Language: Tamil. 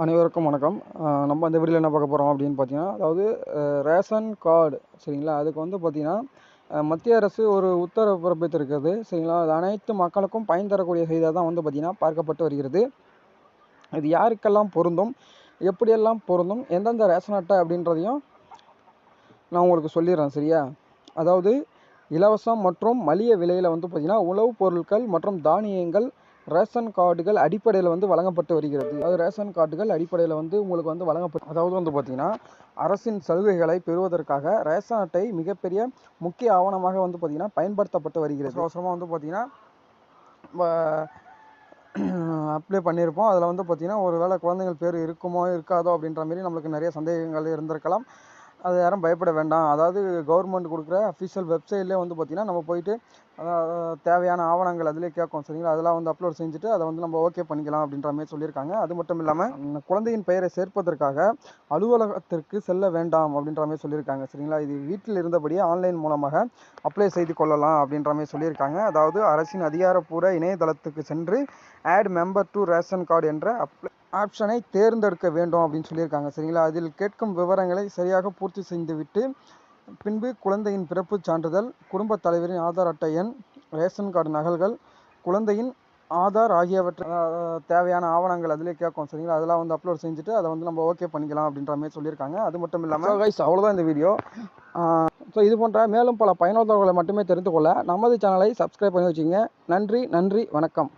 அனைவருக்கும் வணக்கம். நம்ம இந்த வீடியோவில் என்ன பார்க்க போகிறோம் அப்படின்னு பார்த்தீங்கன்னா, அதாவது ரேஷன் கார்டு சரிங்களா? அதுக்கு வந்து பார்த்தீங்கன்னா, மத்திய அரசு ஒரு உத்தரவு பிறப்பித்திருக்கிறது சரிங்களா? அது அனைத்து மக்களுக்கும் பயன் தரக்கூடிய செய்தியாக தான் வந்து பார்த்தீங்கன்னா பார்க்கப்பட்டு வருகிறது. இது யாருக்கெல்லாம் பொருந்தும், எப்படியெல்லாம் பொருந்தும், எந்தெந்த ரேஷன் அட்டை அப்படின்றதையும் நான் உங்களுக்கு சொல்லிடுறேன் சரியா? அதாவது இலவசம் மற்றும் மலிய விலையில் வந்து பார்த்தீங்கன்னா உணவுப் பொருட்கள் மற்றும் தானியங்கள் ரேஷன் கார்டுகள் அடிப்படையில் வந்து வழங்கப்பட்டு வருகிறது. அதாவது ரேஷன் கார்டுகள் அடிப்படையில் வந்து உங்களுக்கு வந்து வழங்கப்பட்டு, அதாவது வந்து பார்த்தீங்கன்னா அரசின் சலுகைகளை பெறுவதற்காக ரேஷன் அட்டை மிகப்பெரிய முக்கிய ஆவணமாக வந்து பார்த்தீங்கன்னா பயன்படுத்தப்பட்டு வருகிறது. அவசரமாக வந்து பார்த்தீங்கன்னா அப்ளை பண்ணியிருப்போம். அதில் வந்து பார்த்தீங்கன்னா ஒரு வேளை குழந்தைகள் பேர் இருக்குமோ இருக்காதோ அப்படின்ற மாரி நம்மளுக்கு நிறைய சந்தேகங்கள் இருந்திருக்கலாம். அது யாரும் பயப்பட வேண்டாம். அதாவது கவர்மெண்ட் கொடுக்குற அஃபிஷியல் வெப்சைட்லேயே வந்து பார்த்திங்கன்னா நம்ம போயிட்டு தேவையான ஆவணங்கள் அதிலே கேட்கும் சரிங்களா? அதெல்லாம் வந்து அப்லோட் செஞ்சுட்டு அதை வந்து நம்ம ஓகே பண்ணிக்கலாம் அப்படின்ற மாதிரி சொல்லியிருக்காங்க. அது மட்டும் இல்லாமல் குழந்தையின் பெயரை சேர்ப்பதற்காக அலுவலகத்திற்கு செல்ல வேண்டாம் அப்படின்ற மாதிரி சொல்லியிருக்காங்க சரிங்களா? இது வீட்டில் இருந்தபடியே ஆன்லைன் மூலமாக அப்ளை செய்து கொள்ளலாம் அப்படின்ற மாதிரி சொல்லியிருக்காங்க. அதாவது அரசின் அதிகாரப்பூர்வ இணையதளத்துக்கு சென்று add member to ration card என்ற ஆப்ஷனை தேர்ந்தெடுக்க வேண்டும் அப்படின்னு சொல்லியிருக்காங்க சரிங்களா? அதில் கேட்கும் விவரங்களை சரியாக பூர்த்தி செய்துவிட்டு பின்பு குழந்தையின் பிறப்புச் சான்றிதழ், குடும்பத் தலைவரின் ஆதார் அட்டை எண், ரேஷன் கார்டு நகல்கள், குழந்தையின் ஆதார் ஆகியவற்றை தேவையான ஆவணங்கள் அதிலே கேட்கும் சரிங்களா? அதெல்லாம் வந்து அப்லோட் செஞ்சுட்டு அதை வந்து நம்ம ஓகே பண்ணிக்கலாம் அப்படின்ற மாதிரி சொல்லியிருக்காங்க. அது மட்டும் இல்லாமல் கைஸ் அவ்வளோதான் இந்த வீடியோ. ஸோ இது போன்ற மேலும் பல பயனுள்ள தகவல்களை மட்டுமே தெரிந்து கொள்ள நமது சேனலை சப்ஸ்கிரைப் பண்ணி வச்சுங்க. நன்றி, வணக்கம்.